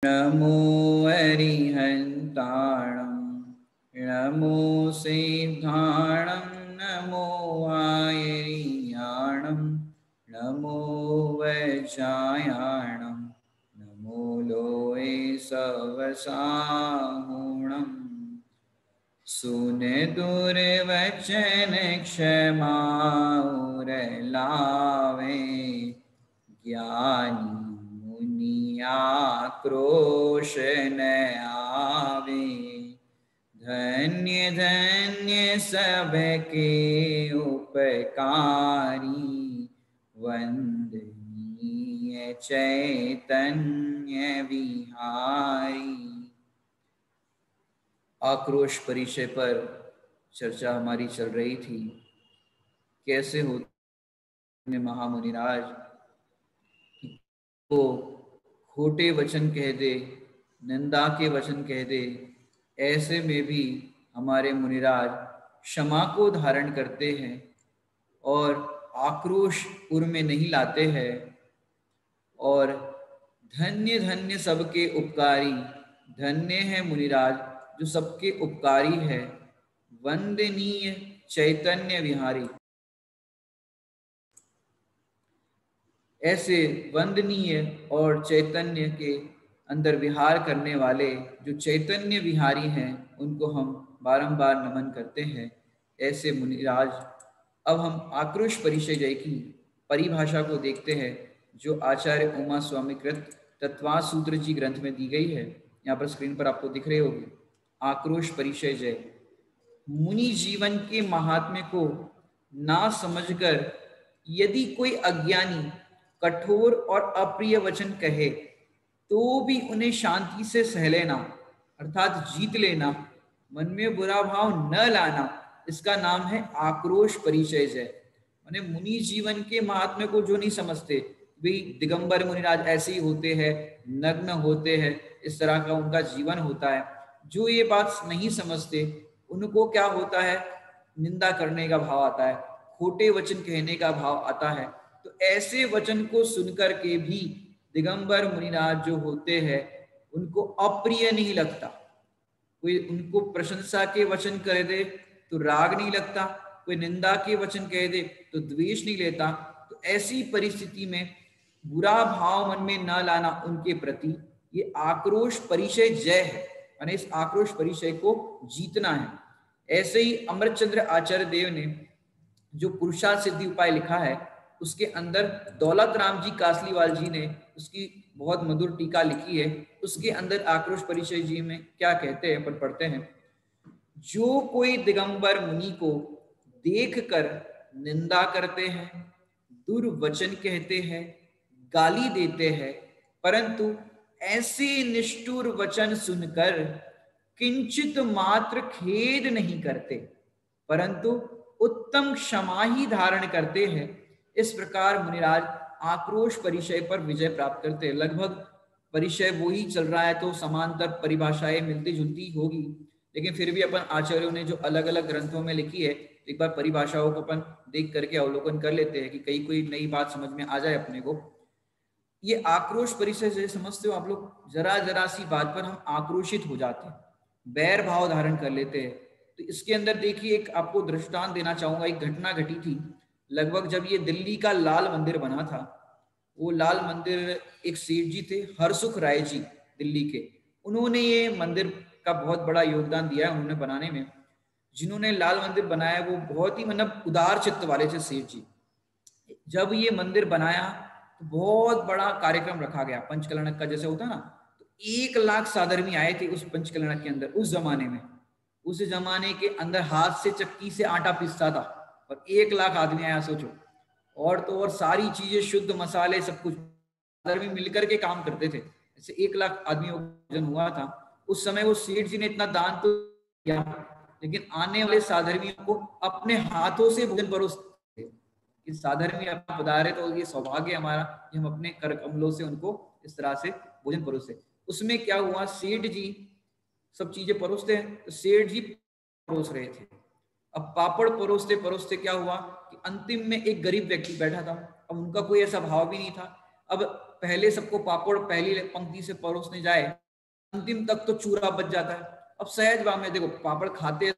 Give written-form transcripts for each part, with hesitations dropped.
नमो अरिहन्ताणं नमो सिद्धाणं नमो आयर्याणं नमो वज्रायाणं नमो लोये सवसाहुणं सुने दुर्वचन क्षमा और लावे ज्ञानी मुनिया क्रोश न आवे। धन्य धन्य सबके उपकारी वंदनीय चैतन्य विहारी। आक्रोश परिचय पर चर्चा हमारी चल रही थी। कैसे होते महामुनिराज को खोटे वचन कह दे, निंदा के वचन कह दे, ऐसे में भी हमारे मुनिराज क्षमा को धारण करते हैं और आक्रोश उर में नहीं लाते हैं। और धन्य धन्य सबके उपकारी, धन्य है मुनिराज जो सबके उपकारी है। वंदनीय चैतन्य विहारी, ऐसे वंदनीय और चैतन्य के अंदर विहार करने वाले जो चैतन्य विहारी हैं उनको हम बारंबार नमन करते हैं। ऐसे मुनिराज अब हम आक्रोश परिचय जय की परिभाषा को देखते हैं जो आचार्य उमा स्वामी कृत तत्वास सूत्र जी ग्रंथ में दी गई है। यहाँ पर स्क्रीन पर आपको दिख रहे होगी। आक्रोश परिचय जय। मुनि जीवन के महात्म्य को ना समझकर यदि कोई अज्ञानी कठोर और अप्रिय वचन कहे तो भी उन्हें शांति से सह लेना अर्थात जीत लेना, मन में बुरा भाव न लाना, इसका नाम है आक्रोश परिचय जय। माने मुनि जीवन के महात्म्य को जो नहीं समझते, भाई दिगंबर मुनिराज ऐसे ही होते हैं, नग्न होते हैं, इस तरह का उनका जीवन होता है, जो ये बात नहीं समझते उनको क्या होता है, निंदा करने का भाव आता है, खोटे वचन कहने का भाव आता है। तो ऐसे वचन को सुनकर के भी दिगंबर मुनिराज जो होते हैं उनको अप्रिय नहीं लगता। कोई उनको प्रशंसा के वचन कह दे तो राग नहीं लगता, कोई निंदा के वचन कह दे तो द्वेष नहीं लेता। तो ऐसी परिस्थिति में बुरा भाव मन में न लाना उनके प्रति, ये आक्रोश परिचय जय है, यानी इस आक्रोश परिचय को जीतना है। ऐसे ही अमरचंद्र आचार्य देव ने जो पुरुषार्थ सिद्धि उपाय लिखा है उसके अंदर दौलत राम जी कासलीवाल जी ने उसकी बहुत मधुर टीका लिखी है। उसके अंदर आक्रोश परिचय जी में क्या कहते हैं पर पढ़ते हैं। जो कोई दिगंबर मुनि को देखकर निंदा करते हैं, दुर्वचन कहते हैं, गाली देते हैं, परंतु ऐसे निष्ठुर वचन सुनकर किंचित मात्र खेद नहीं करते, परंतु उत्तम क्षमा ही धारण करते हैं, इस प्रकार मुनिराज आक्रोश परिचय पर विजय प्राप्त करते हैं। लगभग परिचय वो ही चल रहा है तो समांतर परिभाषाएं मिलती जुलती होगी, लेकिन फिर भी अपन आचार्यों ने जो अलग अलग ग्रंथों में लिखी है एक बार परिभाषाओं को अपन देख करके अवलोकन कर लेते हैं कि कहीं कोई नई बात समझ में आ जाए अपने को। ये आक्रोश परिचय से समझते हो आप लोग, जरा जरा सी बात पर हम आक्रोशित हो जाते हैं, बैर भाव धारण कर लेते हैं। तो इसके अंदर देखिए एक आपको दृष्टांत देना चाहूंगा। एक घटना घटी थी लगभग जब ये दिल्ली का लाल मंदिर बना था। वो लाल मंदिर एक सेठ जी थे हरसुख राय जी दिल्ली के, उन्होंने ये मंदिर का बहुत बड़ा योगदान दिया है उन्होंने बनाने में। जिन्होंने लाल मंदिर बनाया वो बहुत ही मतलब उदार चित्त वाले थे सेठ जी। जब ये मंदिर बनाया तो बहुत बड़ा कार्यक्रम रखा गया, पंचकलणक का जैसे होता ना, तो 1 लाख साधर्मी आए थे उस पंचकलणक के अंदर। उस जमाने में, उस जमाने के अंदर हाथ से चक्की से आटा पीसता था और 1 लाख आदमी आया, सोचो। और तो और सारी चीजें शुद्ध मसाले सब कुछ साधर्मी मिलकर के काम करते थे। ऐसे 1 लाख आदमियों का भोजन हुआ था उस समय। वो सेठ जी ने इतना दान तो किया, लेकिन आने वाले साधर्मियों को अपने हाथों से भोजन परोसते थे। साधर्मी आप पधारे तो ये सौभाग्य हमारा कि हम अपने कर कमलों से उनको इस तरह से भोजन परोसते। उसमें क्या हुआ, सेठ जी सब चीजें परोसते हैं तो सेठ जी परोस रहे थे। अब पापड़ परोसते परोसते क्या हुआ कि अंतिम में एक गरीब व्यक्ति बैठा था। अब उनका कोई ऐसा भाव भी नहीं था। अब पहले सबको पापड़ पहली पंक्ति से परोसने जाए, अंतिम तक तो चूरा बच जाता है। अब सहज भाव में देखो, पापड़ खाते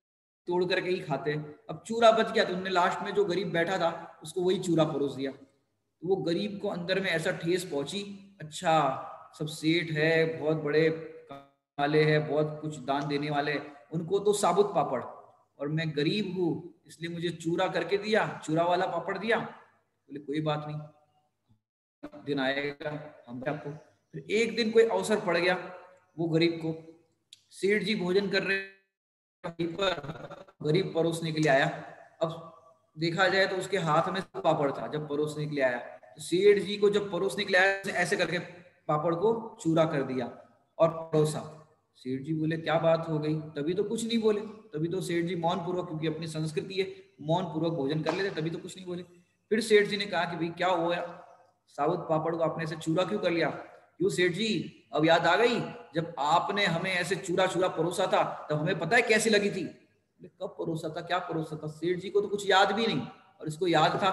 तोड़ करके ही खाते हैं, अब चूरा बच गया तो उन्होंने लास्ट में जो गरीब बैठा था उसको वही चूरा परोस दिया। तो वो गरीब को अंदर में ऐसा ठेस पहुंची, अच्छा सब सेठ है, बहुत बड़े वाले हैं, बहुत कुछ दान देने वाले, उनको तो साबुत पापड़, और मैं गरीब हूँ इसलिए मुझे चूरा करके दिया, चूरा वाला पापड़ दिया। बोले कोई बात नहीं, दिन आएगा हम आपको। फिर एक दिन कोई अवसर पड़ गया, वो गरीब को, सेठ जी भोजन कर रहे पर गरीब परोसने के लिए आया। अब देखा जाए तो उसके हाथ में पापड़ था जब परोसने के लिए आया, तो सेठ जी को जब परोसने के लिए आया ऐसे करके पापड़ को चूरा कर दिया और परोसा। सेठ जी बोले क्या बात हो गई, तभी तो कुछ नहीं बोले, तभी तो सेठ जी मौन पूर्वक, क्योंकि अपनी संस्कृति है मौन पूर्वक भोजन कर लेते, तभी तो कुछ नहीं बोले। फिर सेठ जी ने कहा कि भाई क्या हुआ, साबुत पापड़ को आपने ऐसे चूरा क्यों कर लिया? क्यों सेठ जी, अब याद आ गई, जब आपने हमें ऐसे चूरा चूरा परोसा था तब हमें पता है कैसी लगी थी? कब परोसा था, क्या परोसा था? सेठ जी को तो कुछ याद भी नहीं, और इसको याद था।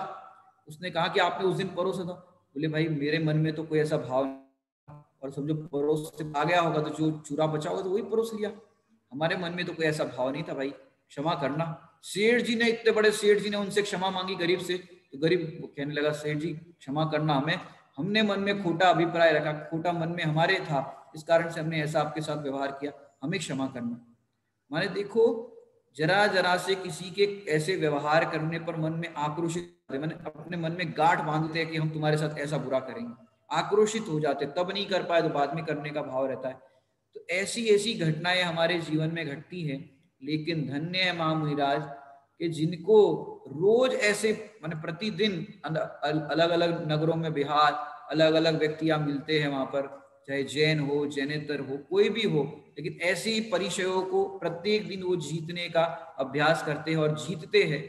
उसने कहा कि आपने उस दिन परोसा था। बोले भाई मेरे मन में तो कोई ऐसा भाव नहीं, और समझो परोस से आ गया होगा तो जो चूरा बचा होगा तो वही परोस लिया, हमारे मन में तो कोई ऐसा भाव नहीं था भाई, क्षमा करना। सेठ जी ने, इतने बड़े सेठ जी ने उनसे क्षमा मांगी गरीब से, तो गरीब कहने लगा सेठ जी क्षमा करना, हमें, हमने मन में खोटा अभिप्राय रखा, खोटा मन में हमारे था, इस कारण से हमने ऐसा आपके साथ व्यवहार किया, हमें क्षमा करना। माने देखो, जरा जरा से किसी के ऐसे व्यवहार करने पर मन में आक्रोशित, मैंने अपने मन में गांठ बांधते हैं कि हम तुम्हारे साथ ऐसा बुरा करेंगे, आक्रोशित हो जाते, तब नहीं कर पाए तो बाद में करने का भाव रहता है। तो ऐसी ऐसी घटनाएं हमारे जीवन में घटती है, लेकिन धन्य है महामुनिराज कि जिनको रोज ऐसे माने प्रतिदिन अलग अलग नगरों में बिहार अलग अलग व्यक्तियां मिलते हैं वहां पर, चाहे जैन हो जैनेतर हो कोई भी हो, लेकिन ऐसे ही परिचयों को प्रत्येक दिन वो जीतने का अभ्यास करते हैं और जीतते हैं।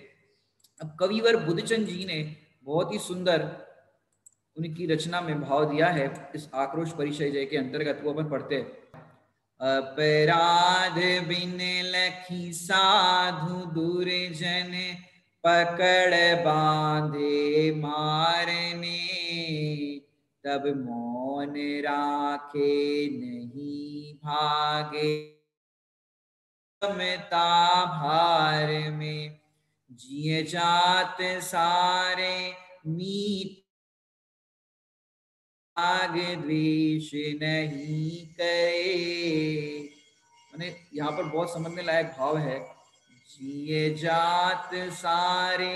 अब कविवर बुद्धचंद जी ने बहुत ही सुंदर उनकी रचना में भाव दिया है इस आक्रोश परिचय जय के अंतर्गत, वो अपन पढ़ते हैं। अपराध बिन लखी साधु दुर्जन पकड़ बांधे मारने, तब मौन राखे नहीं भागे समता भार में, जिए जात सारे मीत आग द्वेष नहीं करे। मैंने यहाँ पर बहुत समझने लायक भाव है, जिए जात सारे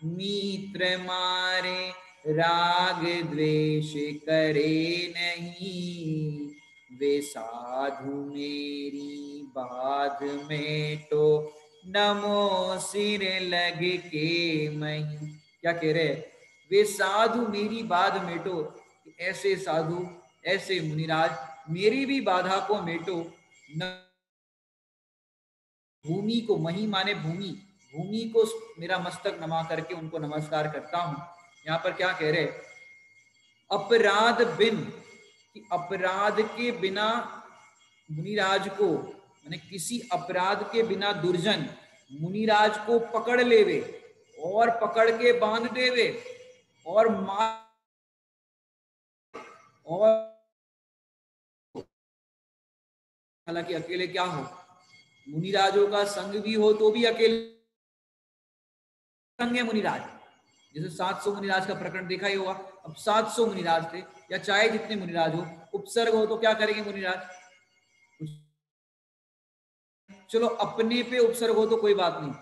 मित्र मारे, राग द्वेष करे नहीं, वे साधु मेरी बाध में तो नमो सिर लग के मही। क्या कह रहे, वे साधु मेरी बाध मेटो, ऐसे साधु ऐसे मुनिराज मेरी भी बाधा को मेटो। न भूमि को, मही माने भूमि, भूमि को मेरा मस्तक नमा करके उनको नमस्कार करता हूं। यहाँ पर क्या कह रहे, अपराध बिन, कि अपराध के बिना मुनिराज को, माने किसी अपराध के बिना दुर्जन मुनिराज को पकड़ लेवे और पकड़ के बांध देवे और मार, और हालांकि अकेले क्या हो, मुनिराजों का संग भी हो तो भी अकेले संग है मुनिराज। जैसे 700 मुनिराज का प्रकरण देखा ही होगा, अब 700 मुनिराज थे या चाहे जितने मुनिराज हो, उपसर्ग हो तो क्या करेंगे मुनिराज, चलो अपने पे उपसर्ग हो तो कोई बात नहीं,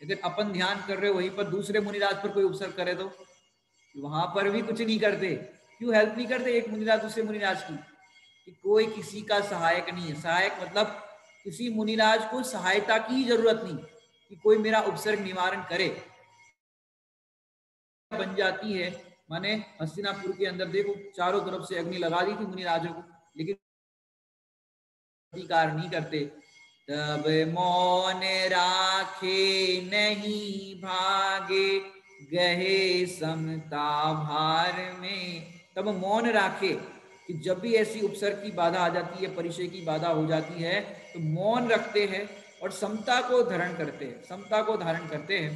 लेकिन अपन ध्यान कर रहे हो वहीं पर दूसरे मुनिराज पर कोई उपसर्ग करे तो वहां पर भी कुछ नहीं करते। क्यों हेल्प नहीं करते एक मुनिराज दूसरे मुनिराज की, कि कोई किसी का सहायक नहीं है। सहायक मतलब किसी मुनिराज को सहायता की जरूरत नहीं कि कोई मेरा उपसर्ग निवारण करे, बन जाती है। माने हस्तिनापुर के अंदर देखो चारों तरफ से अग्नि लगा दी थी मुनिराजों को, लेकिन प्रतिकार नहीं करते। तब मौन राखे नहीं भागे, गहे समता भार में। तब मौन राखे, कि जब भी ऐसी उपसर्ग की बाधा आ जाती है, परिचय की बाधा हो जाती है, तो मौन रखते हैं और समता को धारण करते हैं, समता को धारण करते हैं।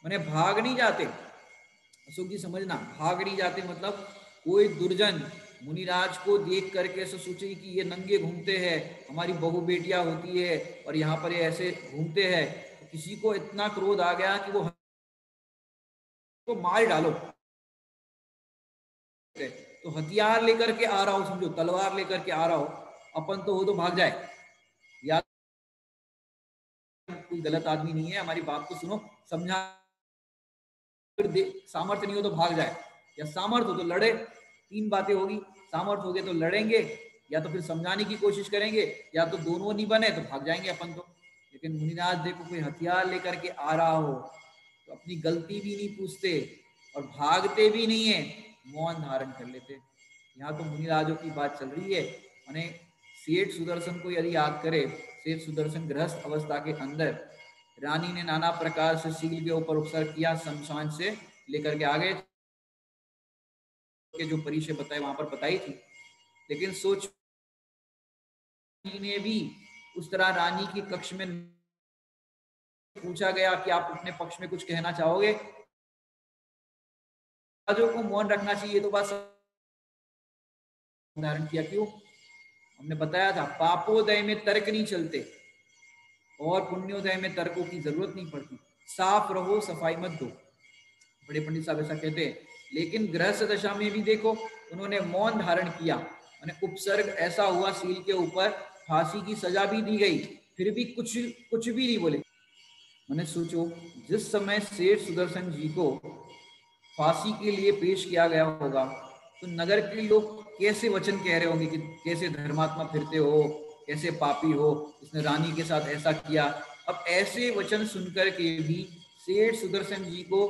माने भाग नहीं जाते, अशोक जी समझना, भाग नहीं जाते मतलब कोई दुर्जन मुनिराज को देख करके ऐसा सोचे कि ये नंगे घूमते हैं, हमारी बहू बेटियां होती है और यहाँ पर ये ऐसे घूमते हैं, तो किसी को इतना क्रोध आ गया कि वो तो मार डालो। तो हथियार लेकर के आ रहा हो, समझो तलवार लेकर के आ रहा हो, अपन तो हो तो भाग जाए, या कोई गलत आदमी नहीं है, हमारी बात को सुनो, समझा, सामर्थ्य नहीं हो तो भाग जाए, या सामर्थ्य हो तो लड़े। तीन बातें होगी, सामर्थ्य हो गए तो लड़ेंगे, या तो फिर समझाने की कोशिश करेंगे, या तो दोनों नहीं बने तो भाग जाएंगे अपन तो। लेकिन मुनिराज देखो कोई हथियार लेकर के आ रहा हो तो अपनी गलती भी नहीं पूछते और भागते भी नहीं है, मौन धारण कर लेते। यहाँ तो मुनिराजों की बात चल रही है। मैंने सेठ सुदर्शन को यदि याद करे, सेठ सुदर्शन गृहस्थ अवस्था के अंदर रानी ने नाना प्रकार से सील के ऊपर उपसर्ग किया, शमशान से लेकर के आ गए के जो परिचय बताए वहां पर बताई थी। लेकिन सोच ने भी उस तरह रानी के कक्ष में पूछा गया कि आप अपने पक्ष में कुछ कहना चाहोगे, राजों को मौन रखना चाहिए, तो बस धारण किया। क्यों? हमने बताया था पापोदय में तर्क नहीं चलते और पुण्योदय में तर्कों की जरूरत नहीं पड़ती। साफ रहो, सफाई मत दो, बड़े पंडित साहब ऐसा कहते हैं। लेकिन गृहस्थ दशा में भी देखो उन्होंने मौन धारण किया, उपसर्ग ऐसा हुआ सील के ऊपर, फांसी की सजा भी दी गई, फिर भी कुछ भी नहीं बोले। मैंने सोचो जिस समय सेठ सुदर्शन जी को फांसी के लिए पेश किया गया होगा तो नगर के लोग कैसे वचन कह रहे होंगे कि कैसे धर्मात्मा फिरते हो, कैसे पापी हो, इसने रानी के साथ ऐसा किया। अब ऐसे वचन सुनकर के भी सेठ सुदर्शन जी को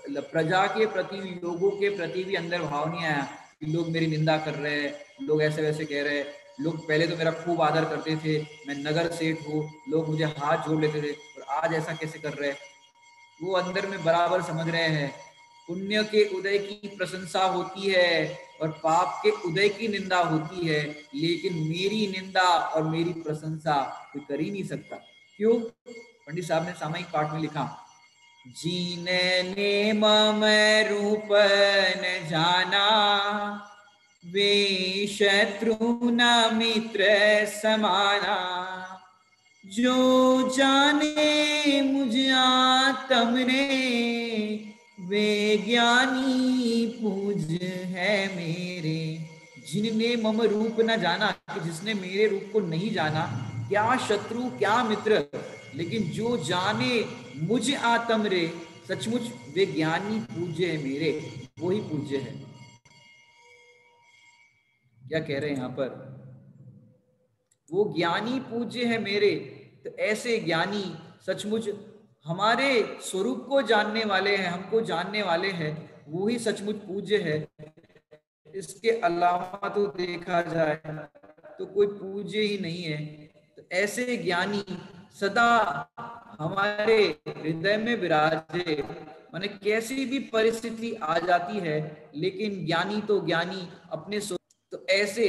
प्रजा के प्रति, लोगों के प्रति भी अंदर भाव नहीं आया कि लोग मेरी निंदा कर रहे हैं, लोग ऐसे वैसे कह रहे हैं, लोग पहले तो मेरा खूब आदर करते थे, मैं नगर सेठ हूँ, लोग मुझे हाथ जोड़ लेते थे, और आज ऐसा कैसे कर रहे हैं। वो अंदर में बराबर समझ रहे हैं पुण्य के उदय की प्रशंसा होती है और पाप के उदय की निंदा होती है, लेकिन मेरी निंदा और मेरी प्रशंसा कोई कर ही नहीं सकता। क्यों? पंडित साहब ने सामायिक पाठ में लिखा, जीने ने मम रूप न जाना, वे शत्रु न मित्र समाना, जो जाने मुझ आत्म ने, वे ज्ञानी पूज है मेरे। जिनने मम रूप न जाना, कि जिसने मेरे रूप को नहीं जाना, क्या शत्रु क्या मित्र, लेकिन जो जाने मुझ आत्म रे, सचमुच वे ज्ञानी पूज्य है मेरे, वो ही पूज्य है। क्या कह रहे हैं यहाँ पर? वो ज्ञानी पूज्य है मेरे। तो ऐसे ज्ञानी सचमुच हमारे स्वरूप को जानने वाले हैं, हमको जानने वाले हैं, वो ही सचमुच पूज्य है। इसके अलावा तो देखा जाए तो कोई पूज्य ही नहीं है। तो ऐसे ज्ञानी सदा हमारे हृदय में विराजे। माने कैसी भी परिस्थिति आ जाती है, लेकिन ज्ञानी तो ज्ञानी अपने तो ऐसे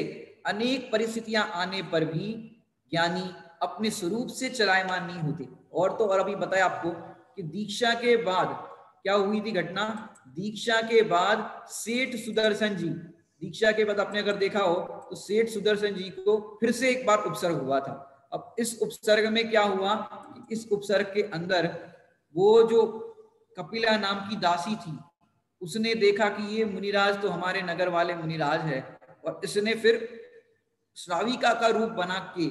अनेक परिस्थितियां आने पर भी ज्ञानी अपने स्वरूप से चलायमान नहीं होते। और तो और अभी बताया आपको कि दीक्षा के बाद क्या हुई थी घटना। दीक्षा के बाद सेठ सुदर्शन जी, दीक्षा के बाद आपने अगर देखा हो तो सेठ सुदर्शन जी को फिर से एक बार उपसर्ग हुआ था। अब इस उपसर्ग में क्या हुआ, इस उपसर्ग के अंदर वो जो कपिला नाम की दासी थी, उसने देखा कि ये मुनिराज तो हमारे नगर वाले मुनिराज है, और इसने फिर श्राविका का रूप बना के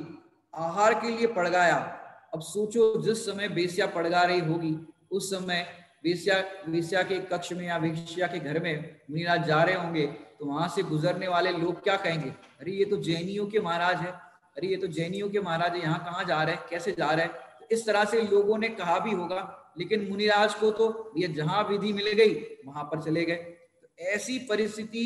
आहार के लिए पड़गाया। अब सोचो जिस समय बेस्या पड़गा रही होगी, उस समय वेश्या के कक्ष में या वेश्या के घर में मुनिराज जा रहे होंगे, तो वहां से गुजरने वाले लोग क्या कहेंगे, अरे ये तो जैनियों के महाराज है, अरे ये तो जैनियों के महाराज है, यहाँ कहाँ जा रहे हैं, कैसे जा रहे हैं। इस तरह से लोगों ने कहा भी होगा। लेकिन मुनिराज को तो ये जहां विधि मिल गई वहां पर चले गए। तो ऐसी परिस्थिति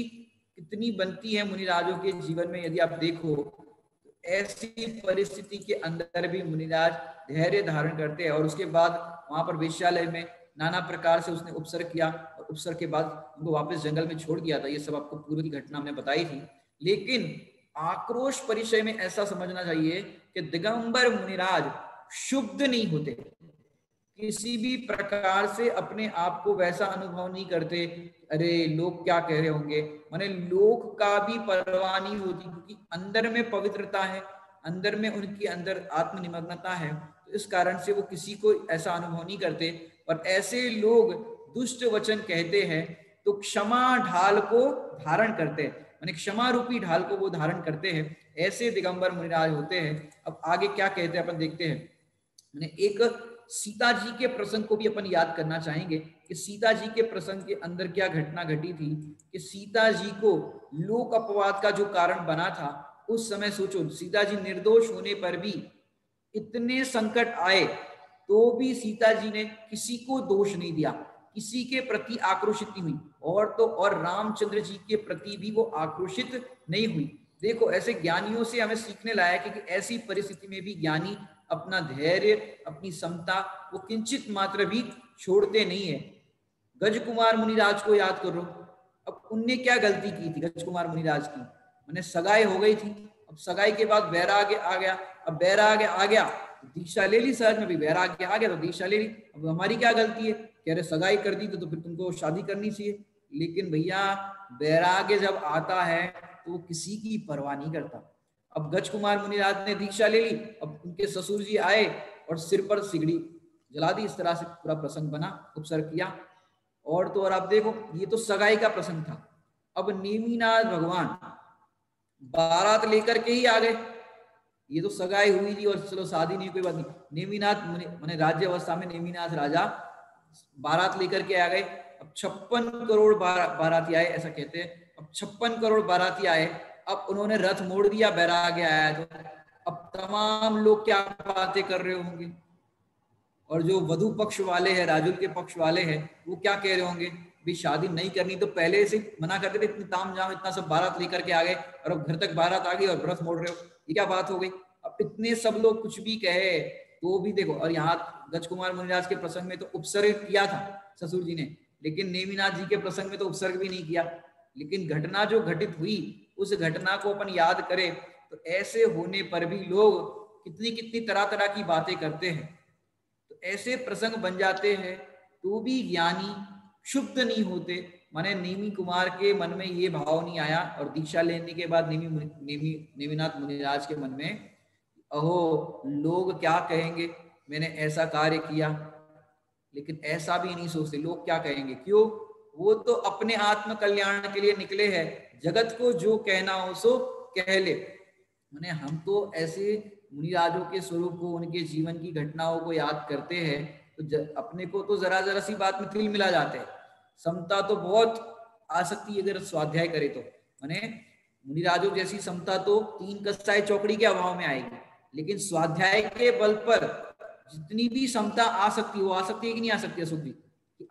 कितनी बनती है मुनिराजों के जीवन में, यदि आप देखो तो ऐसी परिस्थिति के अंदर भी मुनिराज धैर्य धारण करते हैं। और उसके बाद वहां पर वेश्यालय में नाना प्रकार से उसने उपसर्ग किया, और उपसर्ग के बाद उनको वापस जंगल में छोड़ दिया था। ये सब आपको पूरी घटना हमने बताई थी। लेकिन आक्रोश परिचय में ऐसा समझना चाहिए कि दिगंबर मुनिराज शुद्ध नहीं होते, किसी भी प्रकार से अपने आप को वैसा अनुभव नहीं करते, अरे लोग क्या कह रहे होंगे, माने लोग का भी परवाह नहीं होती, क्योंकि अंदर में पवित्रता है, अंदर में उनके अंदर आत्मनिमग्नता है, तो इस कारण से वो किसी को ऐसा अनुभव नहीं करते। और ऐसे लोग दुष्ट वचन कहते हैं तो क्षमा ढाल को धारण करते हैं, माने क्षमा रूपी ढाल को वो धारण करते हैं, ऐसे दिगंबर मुनिराज होते हैं। अब आगे क्या कहते हैं अपन देखते हैं। मैंने एक सीता जी के प्रसंग को भी अपन याद करना चाहेंगे कि सीता जी के प्रसंग के अंदर क्या घटना घटी थी कि सीता जी को लोक अपवाद का जो कारण बना था, उस समय सोचो सीता जी निर्दोष होने पर भी इतने संकट आए तो भी सीता जी ने किसी को दोष नहीं दिया, किसी के प्रति आक्रोशित नहीं हुई, और तो और रामचंद्र जी के प्रति भी वो आक्रोशित नहीं हुई। देखो ऐसे ज्ञानियों से हमें सीखने लायक है कि ऐसी परिस्थिति में भी ज्ञानी अपना धैर्य, अपनी समता वो किंचित मात्र भी छोड़ते नहीं है। गज कुमार मुनिराज को याद करो, अब उनने क्या गलती की थी गज कुमार मुनिराज की, मैंने सगाई हो गई थी, अब सगाई के बाद वैराग्य आ गया, अब वैराग्य आ गया दीक्षा ले ली, सहज में भी वैराग्य आ गया तो दीक्षा ले ली, अब हमारी क्या गलती है, कह रहे सगाई कर दी तो फिर तुमको शादी करनी चाहिए। लेकिन भैया वैराग्य जब आता है तो वो किसी की परवाह नहीं करता। अब गज कुमार मुनिराज ने दीक्षा ले ली, अब उनके ससुर जी आए और सिर पर सिगड़ी जला दी, इस तरह से पूरा प्रसंग बना, उपसर्ग किया। और तो और आप देखो ये तो सगाई का प्रसंग था, अब नेमिनाथ भगवान बारात लेकर के ही आ गए, ये तो सगाई हुई थी और चलो शादी नहीं, कोई बात नहीं, नेमिनाथ माने राज्य अवस्था में नेमिनाथ राजा बारात लेकर के आ गए। अब 56 करोड़ बाराती आए ऐसा कहते हैं, अब 56 करोड़ बाराती आए, अब उन्होंने रथ मोड़ दिया, बैराग्य आया तो अब तमाम लोग क्या बातें कर रहे होंगे, और जो वधु पक्ष वाले हैं, राजुल के पक्ष वाले हैं, वो क्या कह रहे होंगे, भी शादी नहीं करनी तो पहले से मना करते थे, इतनी ताम झाम इतना सब बारात लेकर के आ गए और अब घर तक बारात आ गई और व्रत मोड़ रहे हो, ये क्या बात हो गई। अब इतने सब लोग कुछ भी कहे तो भी देखो, और यहाँ गज कुमार मुनिराज के प्रसंग में तो उपसर्ग किया था ससुर जी ने, लेकिन नेमिनाथ जी के प्रसंग में तो उपसर्ग भी नहीं किया। लेकिन घटना जो घटित हुई उस घटना को अपन याद करें तो ऐसे होने पर भी लोग कितनी कितनी तरह तरह की बातें करते हैं, तो ऐसे प्रसंग बन जाते हैं तो भी ज्ञानी क्षुब्ध नहीं होते। माने नेमी कुमार के मन में ये भाव नहीं आया और दीक्षा लेने के बाद नेमिनाथ मुनिराज के मन में अहो लोग क्या कहेंगे, मैंने ऐसा कार्य किया, लेकिन ऐसा भी नहीं सोचते लोग क्या कहेंगे, क्यों, वो तो अपने आत्म कल्याण के लिए निकले हैं, जगत को जो कहना हो सो कह ले। माने हम तो ऐसे मुनिराजों के स्वरूप को, उनके जीवन की घटनाओं को याद करते हैं तो अपने को तो जरा जरा सी बात में तिल मिला जाते हैं, समता तो बहुत आ सकती है अगर स्वाध्याय करे तो। माने मुनिराजों जैसी समता तो 3 कसाई चौकड़ी के अभाव में आएगी, लेकिन स्वाध्याय के बल पर जितनी भी समता आ सकती है, वो आ सकती है कि नहीं आ सकती है, सुखी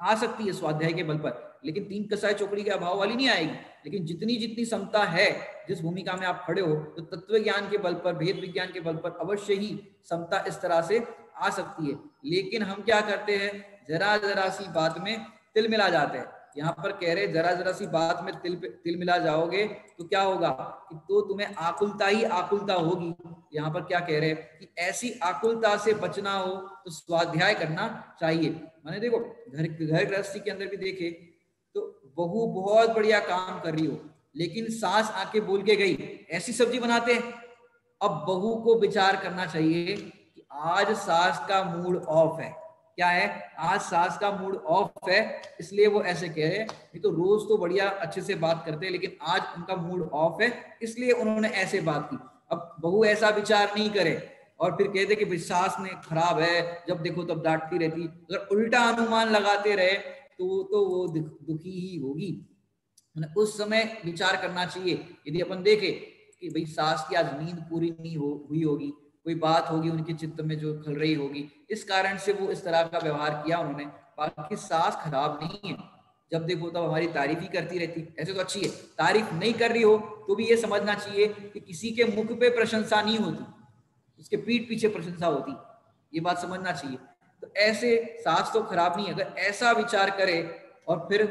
आ सकती है स्वाध्याय के बल पर, लेकिन 3 कसाई चौकड़ी के अभाव वाली नहीं आएगी। लेकिन जितनी जितनी समता है, जिस भूमिका में आप खड़े हो, तो तत्व ज्ञान के बल पर, भेद विज्ञान के बल पर अवश्य ही समता इस तरह से आ सकती है। लेकिन हम क्या करते हैं, जरा जरा सी बात में तिल मिला जाते हैं। यहाँ पर कह रहे जरा जरा सी बात में तिल मिला जाओगे तो क्या होगा कि तो तुम्हें आकुलता ही आकुलता होगी। यहाँ पर क्या कह रहे हैं कि ऐसी आकुलता से बचना हो तो स्वाध्याय करना चाहिए। माने देखो घर गृहस्थी के अंदर भी देखे तो बहू बहुत बढ़िया काम कर रही हो, लेकिन सास आके बोल के गई ऐसी सब्जी बनाते हैं, अब बहू को विचार करना चाहिए कि आज सास का मूड ऑफ है, क्या है, आज सास का मूड ऑफ है इसलिए वो ऐसे कह रहे हैं, नहीं तो रोज तो बढ़िया अच्छे से बात करते हैं, लेकिन आज उनका मूड ऑफ है इसलिए उन्होंने ऐसे बात की। अब बहू ऐसा विचार नहीं करे और फिर कहते कि सास ने खराब है, जब देखो तब डांटती रहती, अगर उल्टा अनुमान लगाते रहे तो वो दुखी ही होगी। उस समय विचार करना चाहिए, यदि अपन देखे कि भाई सास की आज नींद पूरी नहीं हुई होगी, कोई बात होगी उनके चित्त में जो खल रही होगी, इस कारण से वो इस तरह का व्यवहार किया उन्होंने। बाकी सास खराब नहीं है, जब देखो तब हमारी तारीफ ही करती रहती, ऐसे तो अच्छी है। तारीफ नहीं कर रही हो तो भी ये समझना चाहिए कि किसी के मुख पे प्रशंसा नहीं होती, उसके पीठ पीछे प्रशंसा होती, ये बात समझना चाहिए। तो ऐसे सास तो खराब नहीं है, अगर ऐसा विचार करे और फिर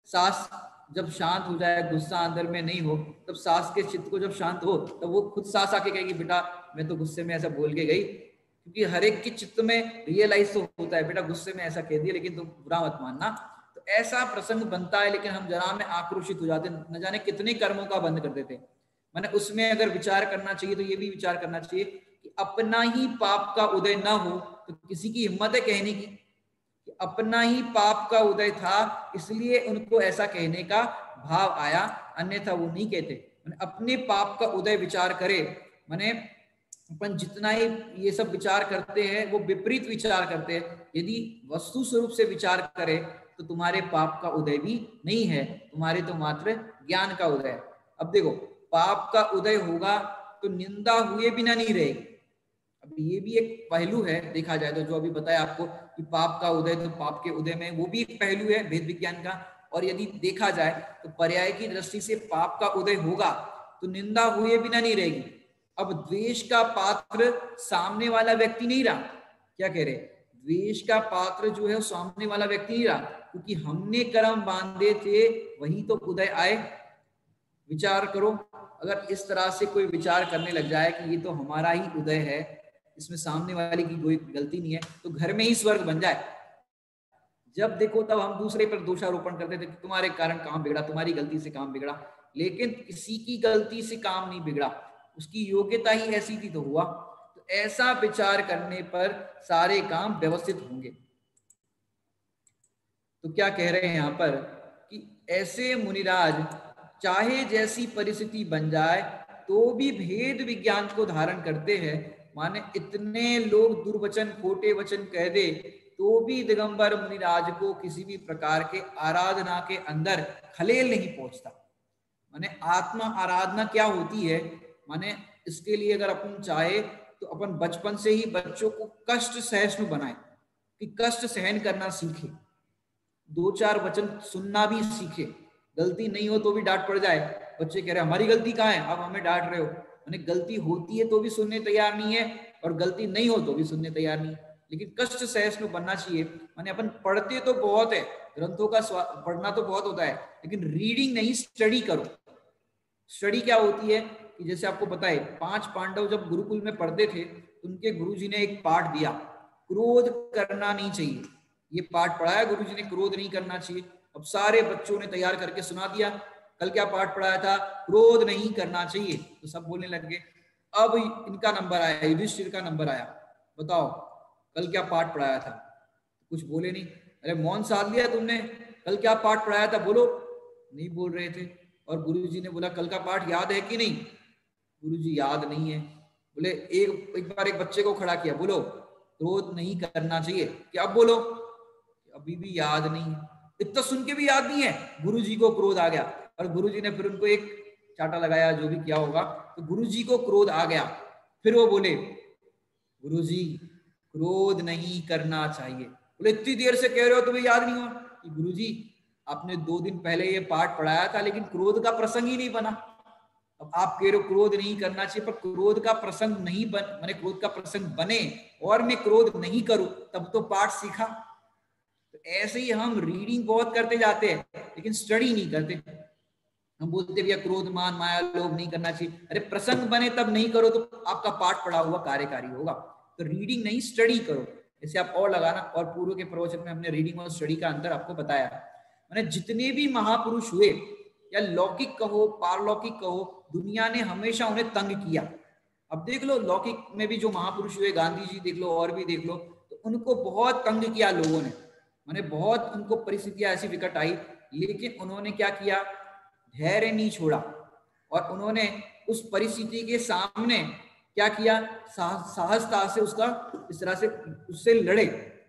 सास जब शांत हो जाए, गुस्सा अंदर में नहीं हो, तब सास के चित्त को जब शांत हो तब वो खुद सास आके कहेगी बेटा मैं तो गुस्से में ऐसा बोल के गई, क्योंकि हर एक के चित्त में रियलाइज तो होता है, बेटा गुस्से में ऐसा कह दिया लेकिन तुम बुरा मत मानना, तो ऐसा प्रसंग बनता है, लेकिन हम जरा में आक्रोशित हो जाते, न जाने कितने कर्मों का बंद कर देते। मैंने उसमें अगर विचार करना चाहिए तो ये भी विचार करना चाहिए कि अपना ही पाप का उदय ना हो तो किसी की हिम्मत है कहने की कि अपना ही पाप का उदय था इसलिए उनको ऐसा कहने का भाव आया, अन्यथा वो नहीं कहते। अपने पाप का उदय विचार करे, माने अपन जितना ही ये सब विचार करते हैं वो विपरीत विचार करते हैं। यदि वस्तु स्वरूप से विचार करे तो तुम्हारे पाप का उदय भी नहीं है, तुम्हारे तो मात्र ज्ञान का उदय है। अब देखो, पाप का उदय होगा तो निंदा हुए बिना नहीं रहेगी। अब ये भी एक पहलू है देखा जाए तो, जो अभी बताया आपको कि पाप का उदय तो पाप के उदय में, वो भी एक पहलू है वेद विज्ञान का। और यदि देखा जाए तो पर्याय की दृष्टि से पाप का उदय होगा तो निंदा हुए बिना नहीं रहेगी। अब द्वेष का पात्र सामने वाला व्यक्ति नहीं रहा, क्या कह रहे, द्वेष का पात्र जो है सामने वाला व्यक्ति नहीं रहा, क्योंकि हमने कर्म बांधे थे वही तो उदय आए। विचार करो, अगर इस तरह से कोई विचार करने लग जाए कि ये तो हमारा ही उदय है, इसमें सामने वाले की कोई गलती नहीं है, तो घर में ही स्वर्ग बन जाए। जब देखो तब हम दूसरे पर दोषारोपण करते थे कि तुम्हारे कारण काम बिगड़ा, तुम्हारी गलती से काम बिगड़ा, लेकिन किसी की गलती से काम नहीं बिगड़ा, उसकी योग्यता ही ऐसी थी तो हुआ। तो ऐसा विचार करने पर सारे काम व्यवस्थित होंगे। तो क्या कह रहे हैं यहाँ पर कि ऐसे मुनिराज चाहे जैसी परिस्थिति बन जाए तो भी भेद विज्ञान को धारण करते हैं। माने इतने लोग दुर्वचन खोटे वचन कह दे तो भी दिगंबर मुनिराज को किसी भी प्रकार के आराधना के अंदर खलेल नहीं पहुंचता। माने आत्मा आराधना क्या होती है, माने इसके लिए अगर अपन चाहे तो अपन बचपन से ही बच्चों को कष्ट सहिष्णु बनाए कि कष्ट सहन करना सीखे, दो चार वचन सुनना भी सीखे। गलती नहीं हो तो भी डांट पड़ जाए, बच्चे कह रहे हमारी गलती कहाँ है, आप हमें डांट रहे हो। मैंने गलती होती है तो भी सुनने तैयार नहीं है, और गलती नहीं हो तो भी सुनने तैयार नहीं। लेकिन कष्ट सहिष्णु बनना चाहिए। माने अपन पढ़ते तो बहुत है, ग्रंथों का पढ़ना तो बहुत होता है, लेकिन रीडिंग नहीं, स्टडी करो। स्टडी क्या होती है कि जैसे आपको पता है 5 पांडव जब गुरुकुल में पढ़ते थे तो उनके गुरुजी ने एक पाठ दिया, क्रोध करना नहीं चाहिए। ये पाठ पढ़ाया गुरुजी ने, क्रोध नहीं करना चाहिए। अब सारे बच्चों ने तैयार करके सुना दिया, कल क्या पाठ पढ़ाया था, क्रोध नहीं करना चाहिए, तो सब बोलने लग गए। अब इनका नंबर आया, युधिष्ठिर का नंबर आया, बताओ कल क्या पाठ पढ़ाया था, कुछ बोले नहीं। अरे मौन साध लिया तुमने, कल क्या पाठ पढ़ाया था बोलो, नहीं बोल रहे थे। और गुरुजी ने बोला कल का पाठ याद है कि नहीं, गुरुजी याद नहीं है। बोले एक बार एक बच्चे को खड़ा किया, बोलो क्रोध नहीं करना चाहिए, क्या अब बोलो, अभी भी याद नहीं है। इतना सुन के भी याद नहीं है, गुरुजी को क्रोध आ गया, और गुरुजी ने फिर उनको एक चाटा लगाया, जो भी किया होगा, तो गुरुजी को क्रोध आ गया। फिर वो बोले गुरुजी क्रोध नहीं करना चाहिए। बोले इतनी देर से कह रहे हो तुम्हें याद नहीं हुआ कि गुरुजी आपने 2 दिन पहले ये पाठ पढ़ाया था लेकिन क्रोध का प्रसंग ही नहीं बना। अब आप कह रहे हो क्रोध नहीं करना चाहिए, पर क्रोध का प्रसंग नहीं मैंने क्रोध का प्रसंग बने और मैं क्रोध नहीं करूं तब तो पाठ सीखा। तो ऐसे ही हम रीडिंग बहुत करते जाते हैं लेकिन स्टडी नहीं करते। हम बोलते भैया क्रोध मान माया लोभ नहीं करना चाहिए, अरे प्रसंग बने तब नहीं करो तो आपका पाठ पढ़ा हुआ कार्यकारी होगा। तो रीडिंग नहीं, स्टडी करो। इसे आप और लगाना, और पूर्व के प्रवचन में हमने रीडिंग और स्टडी का अंतर आपको बताया। मैंने जितने भी महापुरुष हुए, या लौकिक कहो पारलौकिक कहो, दुनिया ने हमेशा उन्हें तंग किया। अब देख लो लौकिक में भी जो महापुरुष हुए, गांधी जी देख लो और भी देख लो, तो उनको बहुत तंग किया लोगों ने, माने बहुत उनको परिस्थितियां ऐसी विकट आई, लेकिन उन्होंने क्या किया, धैर्य नहीं छोड़ा, और उन्होंने उस परिस्थिति के सामने क्या किया, साहसता से उसका इस तरह से उससे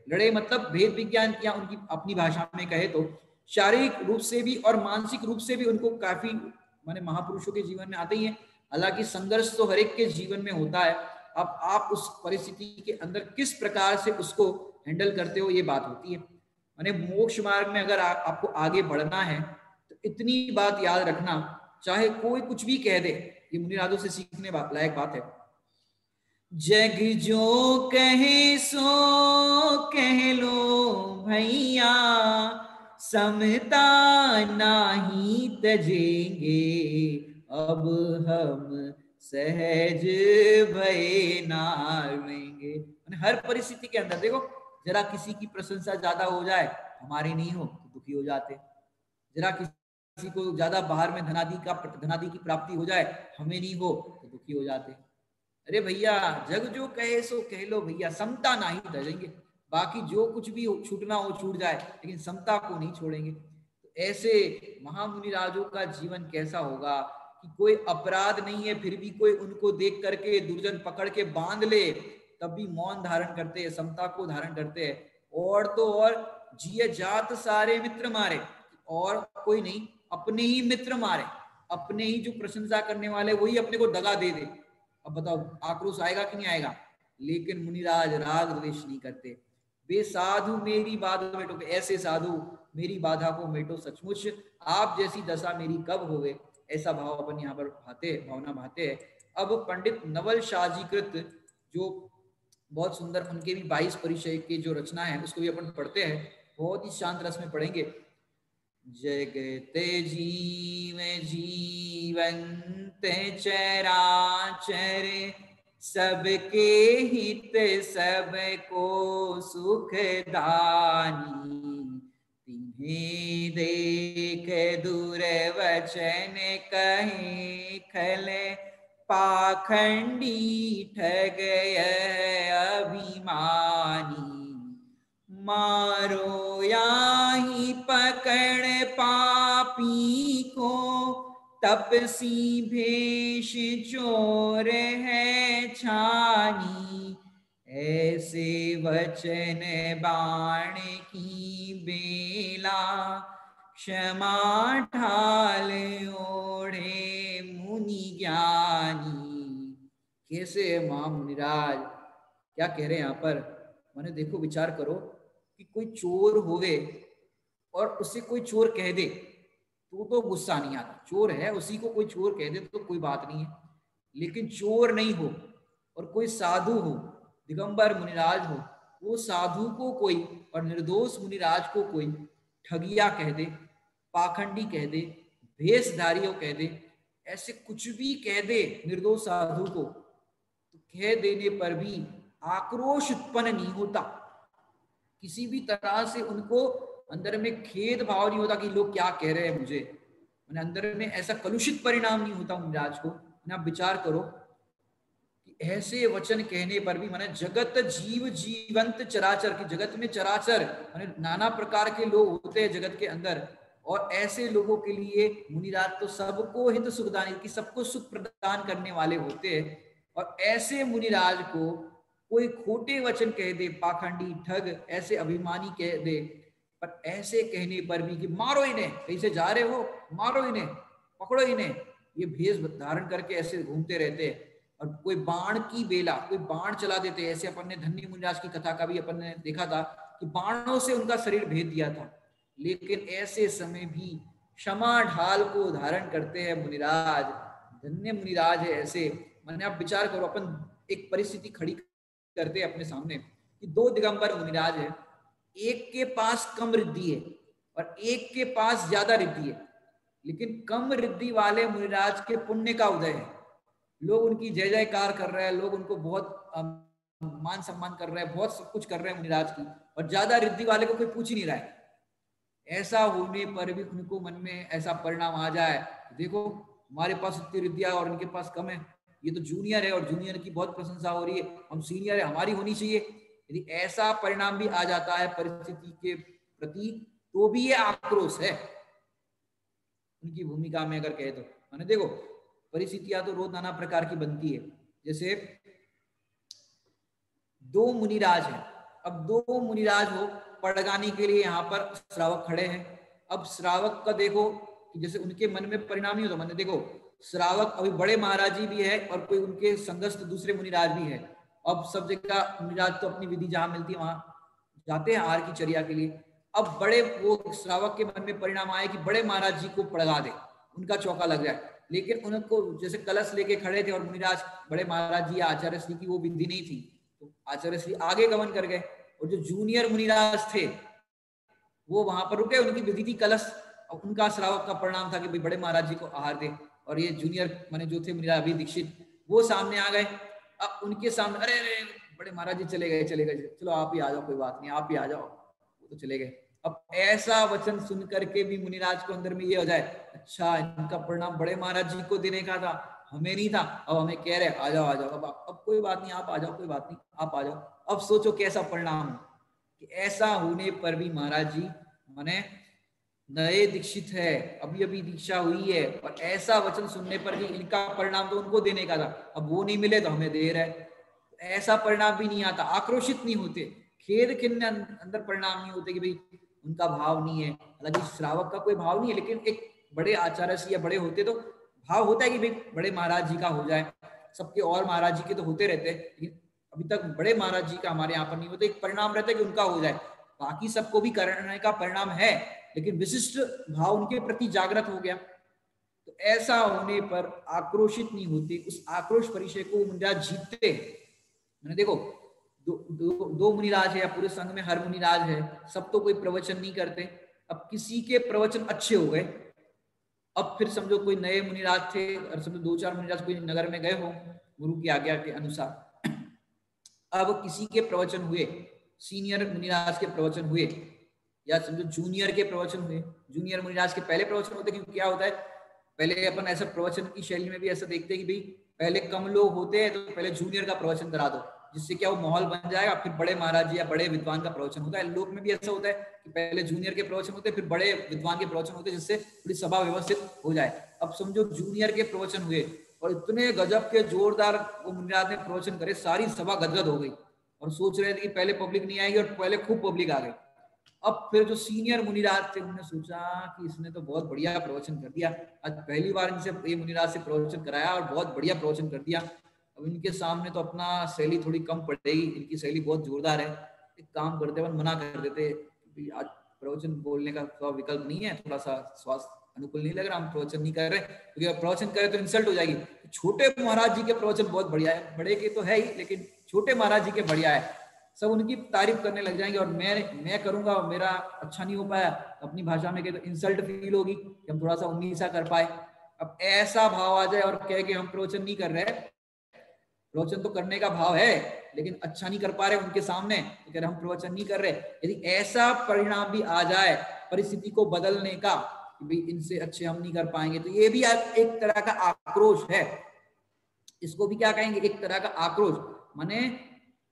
लड़े मतलब भेद विज्ञान किया। उनकी अपनी भाषा में कहे तो शारीरिक रूप से भी और मानसिक रूप से भी उनको काफी, माने महापुरुषों के जीवन में आते ही है। हालांकि संघर्ष तो हर एक के जीवन में होता है, अब आप उस परिस्थिति के अंदर किस प्रकार से उसको हैंडल करते हो, ये बात होती है। माने मोक्ष मार्ग में अगर आपको आगे बढ़ना है तो इतनी बात याद रखना, चाहे कोई कुछ भी कह दे, ये मुनिराजों से सीखने लायक बात है। जग जो कहे सो कह लो भैया, समता नाही तजेंगे, अब हम सहज भय ना लेंगे। हर परिस्थिति के अंदर देखो, जरा किसी की प्रशंसा ज्यादा हो जाए, हमारी नहीं हो तो दुखी हो जाते, जरा किसी को ज्यादा बाहर में धनादि की प्राप्ति हो जाए, हमें नहीं हो तो दुखी हो जाते। अरे भैया, जग जो कहे सो कह लो भैया, समता नहीं तजेंगे। बाकी जो कुछ भी छूटना हो छूट जाए, लेकिन समता को नहीं छोड़ेंगे। तो ऐसे महामुनि राजों का जीवन कैसा होगा कि कोई अपराध नहीं है, फिर भी कोई उनको देख करके दुर्जन पकड़ के बांध ले, तब भी मौन धारण करते हैं, समता को धारण करते हैं। और तो और, जिये जात सारे मित्र मारे, और कोई नहीं, अपने ही मित्र मारे, अपने ही जो प्रशंसा करने वाले वही अपने को दगा दे दे। अब बताओ, आक्रोश आएगा कि नहीं आएगा? लेकिन मुनिराज राग द्वेष नहीं करते। वे साधु मेरी बाधा मेटो, ऐसे साधु मेरी बाधा को मेटो सचमुच, आप जैसी दशा मेरी कब होवे, ऐसा भाव अपन यहाँ पर भावना भाते हैं। अब पंडित नवल शाह जी कृत जो बहुत सुंदर, उनके भी 22 परिचय की जो रचना है उसको भी अपन पढ़ते हैं, बहुत ही शांत रस में पढ़ेंगे। जगते जीव जीवंत चराचर, सबके हित सबको सुख दानी, तिन्हें देख दूर वचन कहे खल, पाखंडी ठग अभिमानी, मारो याही पकड़ पापी को, तपसी भेष चोर है छानी, ऐसे वचन बाण की बेला, क्षमा ढाल ओढ़े मुनि ज्ञानी। कैसे महामुनिराज क्या कह रहे हैं यहाँ पर? मैंने देखो, विचार करो कि कोई चोर होवे और उसे कोई चोर कह दे तो गुस्सा नहीं आता, चोर है उसी को कोई चोर कह दे तो कोई बात नहीं है। लेकिन चोर नहीं हो और कोई साधु हो, दिगंबर मुनिराज हो, वो साधु को कोई और निर्दोष मुनिराज को कोई ठगिया कह दे, पाखंडी कह दे, भेषधारियों कह दे, ऐसे कुछ भी कह दे निर्दोष साधु को, तो कह देने पर भी आक्रोश उत्पन्न नहीं होता, किसी भी तरह से उनको अंदर में खेद भाव नहीं होता कि लोग क्या कह रहे हैं मुझे, मैंने अंदर में ऐसा कलुषित परिणाम नहीं होता मुनिराज को। आप विचार करो कि ऐसे वचन कहने पर भी, माने जगत जीव जीवंत चराचर, की जगत में चराचर माने नाना प्रकार के लोग होते हैं जगत के अंदर, और ऐसे लोगों के लिए मुनिराज तो सबको हित सुखदानी की, सबको सुख प्रदान करने वाले होते हैं। और ऐसे मुनिराज को कोई खोटे वचन कह दे, पाखंडी ठग ऐसे अभिमानी कह दे, पर ऐसे कहने पर भी कि मारो इन्हें, कहीं से जा रहे हो मारो इन्हें, पकड़ो इन्हें, ये भेष धारण करके ऐसे घूमते रहते हैं। और कोई बाण की बेला, कोई बाण चला देते, ऐसे अपन ने धन्य मुनिराज की कथा का भी अपन ने देखा था कि बाणों से उनका शरीर भेद दिया था। लेकिन ऐसे समय भी क्षमा ढाल को धारण करते हैं मुनिराज, धन्य मुनिराज है ऐसे। मैंने आप विचार करो, अपन एक परिस्थिति खड़ी करते हैं अपने सामने कि दो दिगंबर मुनिराज है, एक के पास कम रिद्धि है और एक के पास ज्यादा रिद्धि है, लेकिन कम रिद्धि वाले मुनिराज के पुण्य का उदय है, लोग उनकी जय जयकार कर रहे हैं, लोग उनको बहुत मान सम्मान कर रहे हैं, बहुत सब कुछ कर रहे हैं मुनिराज की, और ज्यादा रिद्धि वाले को कोई पूछ ही नहीं रहा है। ऐसा होने पर भी उनको मन में ऐसा परिणाम आ जाए, देखो हमारे पास इतनी रिद्धियां और उनके पास कम है, ये तो जूनियर है और जूनियर की बहुत प्रशंसा हो रही है, हम सीनियर है हमारी होनी चाहिए। यदि ऐसा परिणाम भी आ जाता है परिस्थिति के प्रति, तो भी ये आक्रोश है उनकी भूमिका में अगर कहे तो। मैंने देखो, परिस्थितियां तो रोज नाना प्रकार की बनती है। जैसे दो मुनिराज हैं, अब दो मुनिराज हो पड़गाने के लिए यहाँ पर श्रावक खड़े हैं। अब श्रावक का देखो कि जैसे उनके मन में परिणाम नहीं होता, मैंने देखो श्रावक अभी बड़े महाराज जी भी है और कोई उनके संगस्थ दूसरे मुनिराज भी है। अब सब जगह मुनिराज तो अपनी विधि जहां मिलती है वहां जाते हैं आहार की चर्या के लिए। अब बड़े वो श्रावक के मन में परिणाम आए कि बड़े महाराज जी को पड़गा दे, उनका चौका लग जाए, लेकिन उनको जैसे कलश लेके खड़े थे और मुनिराज बड़े महाराज जी आचार्य श्री की वो विधि नहीं थी, तो आचार्य श्री आगे गमन कर गए और जो जूनियर मुनिराज थे वो वहां पर रुके, उनकी विधि थी कलश, और उनका श्रावक का परिणाम था कि भाई बड़े महाराज जी को आहार दे, और ये जूनियर माने जो थे मुनिराज अभी दीक्षित वो सामने आ गए। अब उनके सामने अरे बड़े महाराज जी चले गए, चलो आप ही आ जाओ, कोई बात नहीं, आप ही आ जाओ, वो तो चले गए। अब ऐसा वचन सुन करके भी मुनिराज को अंदर में ये हो जाए, अच्छा इनका परिणाम बड़े महाराज जी को देने का था, हमें नहीं था, अब हमें कह रहे आ जाओ आ जाओ, अब कोई बात नहीं, आप आ जाओ, कोई बात नहीं, आप आ जाओ। अब सोचो कैसा परिणाम हो कि ऐसा होने पर भी महाराज जी माने नए दीक्षित है, अभी अभी दीक्षा हुई है, और ऐसा वचन सुनने पर भी इनका परिणाम तो उनको देने का था, अब वो नहीं मिले तो हमें देर है। ऐसा परिणाम भी नहीं आता, आक्रोशित नहीं होते, खेद खिन्न अंदर परिणाम नहीं होते कि भाई उनका भाव नहीं है। हालांकि श्रावक का कोई भाव नहीं है, लेकिन एक बड़े आचार्य से या बड़े होते तो भाव होता है कि भाई बड़े महाराज जी का हो जाए, सबके और महाराज जी के तो होते रहते हैं, लेकिन अभी तक बड़े महाराज जी का हमारे यहाँ पर नहीं होता। एक परिणाम रहता है कि उनका हो जाए, बाकी सबको भी करने का परिणाम है, लेकिन विशिष्ट भाव उनके प्रति जागृत हो गया। तो ऐसा होने पर आक्रोशित नहीं होते, उस आक्रोश परिचय को मुनिराज जीतते। मैंने देखो दो मुनिराज है या पूरे संघ में हर मुनिराज है, सब तो कोई प्रवचन नहीं करते। अब किसी के प्रवचन अच्छे हो गए, अब फिर समझो कोई नए मुनिराज थे और समझो 2-4 मुनिराज कोई नगर में गए हो गुरु की आज्ञा के अनुसार, अब किसी के प्रवचन हुए, सीनियर मुनिराज के प्रवचन हुए या समझो जूनियर के प्रवचन हुए, जूनियर मुनिराज के पहले प्रवचन होते, क्योंकि क्या होता है पहले अपन ऐसा प्रवचन की शैली में भी ऐसा देखते हैं कि भाई पहले कम लोग होते हैं तो पहले जूनियर का प्रवचन करा दो, जिससे क्या वो माहौल बन जाएगा, फिर बड़े महाराज या बड़े विद्वान का प्रवचन होता है। लोक में भी ऐसा होता है कि पहले जूनियर के प्रवचन होते हैं, फिर बड़े विद्वान के प्रवचन होते हैं, जिससे पूरी सभा व्यवस्थित हो जाए। अब समझो जूनियर के प्रवचन हुए और इतने गजब के जोरदार वो मुनिराज ने प्रवचन करे, सारी सभा गदगद हो गई और सोच रहे थे कि पहले पब्लिक नहीं आएगी, और पहले खूब पब्लिक आ गई। अब फिर जो सीनियर मुनिराज थे उन्होंने सोचा कि इसने तो बहुत बढ़िया प्रवचन कर दिया, आज पहली बार इनसे ये मुनिराज से प्रवचन कराया और बहुत बढ़िया प्रवचन कर दिया। अब इनके सामने तो अपना शैली थोड़ी कम पड़ेगी, इनकी शैली बहुत जोरदार है, एक काम करते हैं मना कर देते, आज प्रवचन बोलने का विकल्प नहीं है, थोड़ा सा स्वास्थ्य अनुकूल नहीं लग रहा, हम प्रवचन नहीं कर रहे, क्योंकि प्रवचन करें तो इंसल्ट हो जाएगी। छोटे महाराज जी के प्रवचन बहुत बढ़िया है, बड़े के तो है ही, लेकिन छोटे महाराज जी के बढ़िया है, सब उनकी तारीफ करने लग जाएंगे, और मैं करूंगा और मेरा अच्छा नहीं हो पाया, अपनी भाषा में कहे तो इंसल्ट फील होगी कि हम थोड़ा सा उम्मीद सा कर पाए। अब ऐसा भाव आ जाए और कहे कि हम प्रवचन नहीं कर रहे, प्रवचन तो करने का भाव है लेकिन अच्छा नहीं कर पा रहे उनके सामने, तो कह रहे हम प्रवचन नहीं कर रहे, यदि ऐसा परिणाम भी आ जाए परिस्थिति को बदलने का कि भाई इनसे अच्छे हम नहीं कर पाएंगे, तो ये भी एक तरह का आक्रोश है। इसको भी क्या कहेंगे, एक तरह का आक्रोश, माने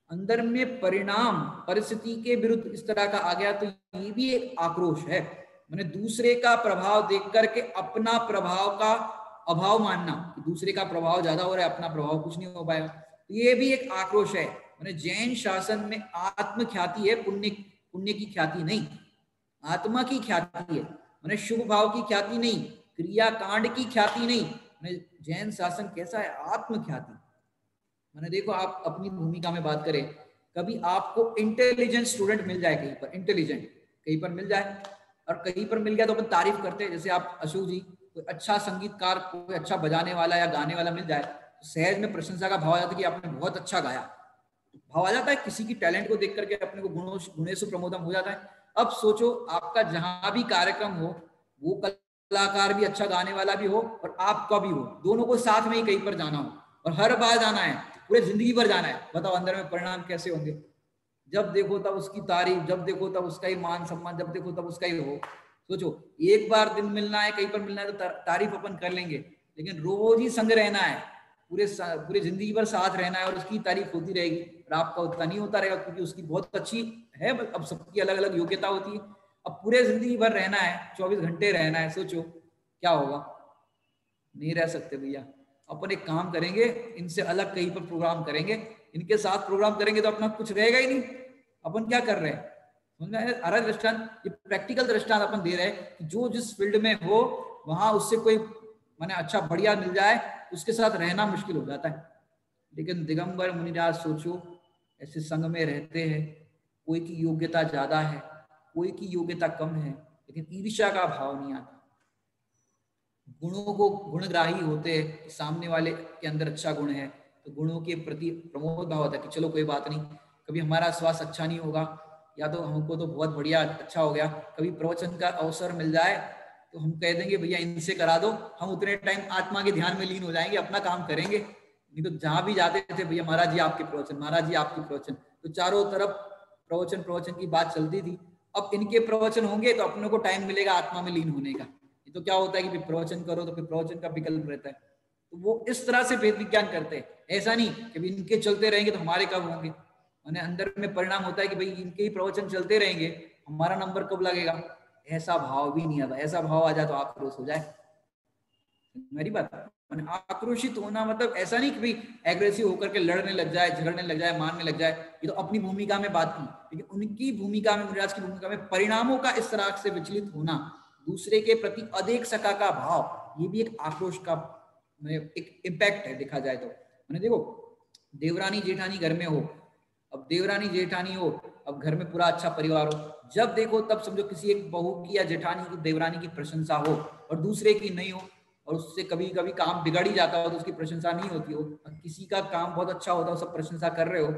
अंदर में परिणाम परिस्थिति के विरुद्ध इस तरह का आ गया, तो ये भी एक आक्रोश है। माने दूसरे का प्रभाव देख करके अपना प्रभाव का अभाव मानना, कि दूसरे का प्रभाव ज्यादा हो रहा है, अपना प्रभाव कुछ नहीं हो पाएगा, तो ये भी एक आक्रोश है। माने जैन शासन में आत्म ख्याति है, पुण्य की ख्याति नहीं, आत्मा की ख्याति है, माने शुभ भाव की ख्याति नहीं, क्रिया कांड की ख्याति नहीं। जैन शासन कैसा है, आत्म ख्याति। मैंने देखो आप अपनी भूमिका में बात करें, कभी आपको इंटेलिजेंट स्टूडेंट मिल जाए कहीं पर, इंटेलिजेंट कहीं पर मिल जाए, और कहीं पर मिल गया तो अपन तारीफ करते हैं, जैसे आप अशोक जी, कोई अच्छा संगीतकार, कोई अच्छा बजाने वाला या गाने वाला मिल जाए तो सहज में प्रशंसा का भाव आ जाता है कि आपने बहुत अच्छा गाया, भाव आ जाता है, किसी की टैलेंट को देख करके अपने को गुणेशु प्रमोदम हो जाता है। अब सोचो आपका जहां भी कार्यक्रम हो, वो कलाकार भी अच्छा गाने वाला भी हो और आपका भी हो, दोनों को साथ में ही कहीं पर जाना हो और हर बार जाना है, पूरे जिंदगी भर जाना है, बताओ अंदर में परिणाम कैसे होंगे। जब देखो तब उसकी तारीफ, जब देखो तब उसका ही मान सम्मान, जब देखो तब उसका ही हो। सोचो एक बार दिन मिलना है, कहीं पर मिलना है तो तारीफ अपन कर लेंगे, लेकिन रोज ही संग रहना है, पूरे जिंदगी भर साथ रहना है और उसकी तारीफ होती रहेगी, और आपका उतना नहीं होता रहेगा क्योंकि उसकी बहुत अच्छी है, अब सबकी अलग अलग योग्यता होती है। अब पूरे जिंदगी भर रहना है, 24 घंटे रहना है, सोचो क्या होगा, नहीं रह सकते भैया। अपन एक काम करेंगे, इनसे अलग कहीं पर प्रोग्राम करेंगे, इनके साथ प्रोग्राम करेंगे तो अपना कुछ रहेगा ही नहीं। अपन क्या कर रहे हैं, अरे दृष्टांत, ये प्रैक्टिकल दृष्टांत अपन दे रहे हैं कि जो जिस फील्ड में हो वहां उससे कोई माने अच्छा बढ़िया मिल जाए, उसके साथ रहना मुश्किल हो जाता है। लेकिन दिगंबर मुनिराज सोचो ऐसे संघ में रहते हैं, कोई की योग्यता ज्यादा है, कोई की योग्यता कम है, लेकिन ईर्ष्या का भाव नहीं आता, गुणों को गुणग्राही होते हैं, सामने वाले के अंदर अच्छा गुण है तो गुणों के प्रति प्रमोद भाव होता है कि चलो कोई बात नहीं, कभी हमारा स्वास्थ्य अच्छा नहीं होगा या तो हमको तो बहुत बढ़िया अच्छा हो गया, कभी प्रवचन का अवसर मिल जाए तो हम कह देंगे भैया इनसे करा दो, हम उतने टाइम आत्मा के ध्यान में लीन हो जाएंगे, अपना काम करेंगे, नहीं तो जहां भी जाते थे भैया महाराज जी आपके प्रवचन, महाराज जी आपके प्रवचन, तो चारों तरफ प्रवचन की बात चलती थी। अब इनके प्रवचन होंगे तो अपने को टाइम मिलेगा आत्मा में लीन होने का। ये तो क्या होता है कि प्रवचन करो तो फिर प्रवचन का विकल्प रहता है। तो वो इस तरह से वेद विज्ञान करते हैं, ऐसा नहीं कि इनके चलते रहेंगे तो हमारे कब होंगे। मैंने अंदर में परिणाम होता है कि भाई इनके ही प्रवचन चलते रहेंगे, हमारा नंबर कब लगेगा, ऐसा भाव भी नहीं आता। ऐसा भाव आ जाए तो आक्रोश हो जाए। मेरी बात मैंने आक्रोशित होना मतलब ऐसा नहीं कि भाई एग्रेसिव होकर के लड़ने लग जाए, झगड़ने लग जाए, मारने लग जाए। ये तो अपनी भूमिका में बात की, लेकिन उनकी भूमिका में, मुनिराज की भूमिका में परिणामों का इस तरह से विचलित होना, दूसरे के प्रति अदेख सका का भाव, ये भी एक आक्रोश का एक इम्पैक्ट है देखा जाए तो। मैंने देखो देवरानी जेठानी घर में हो, अब देवरानी जेठानी हो, अब घर में पूरा अच्छा परिवार हो, जब देखो तब समझो किसी एक बहू की या जेठानी की, देवरानी की प्रशंसा हो और दूसरे की नहीं हो, और उससे कभी कभी काम बिगड़ ही जाता हो तो उसकी प्रशंसा नहीं होती हो, किसी का काम बहुत अच्छा होता हो, सब प्रशंसा कर रहे हो,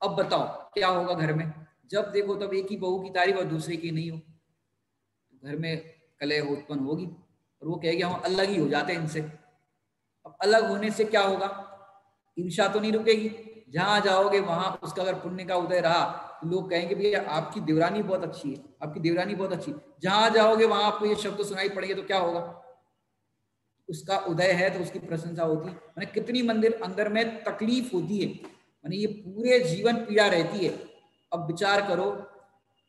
अब बताओ क्या होगा घर में। जब देखो तब एक ही बहू की तारीफ और दूसरे की नहीं हो, तो घर में कलह उत्पन्न होगी और वो कहेगी हम अलग ही हो जाते हैं इनसे। अब अलग होने से क्या होगा, ईर्ष्या तो नहीं रुकेगी। जहां जाओगे वहां उसका अगर पुण्य का उदय रहा तो लोग कहेंगे भैया आपकी देवरानी बहुत अच्छी है, आपकी देवरानी बहुत अच्छी। जहां जाओगे वहां आपको ये शब्द सुनाई पड़ेंगे तो क्या होगा, उसका उदय है तो उसकी प्रशंसा होती है। मैंने कितनी मंदिर अंदर में तकलीफ होती है, मैंने ये पूरे जीवन पीड़ा रहती है। अब विचार करो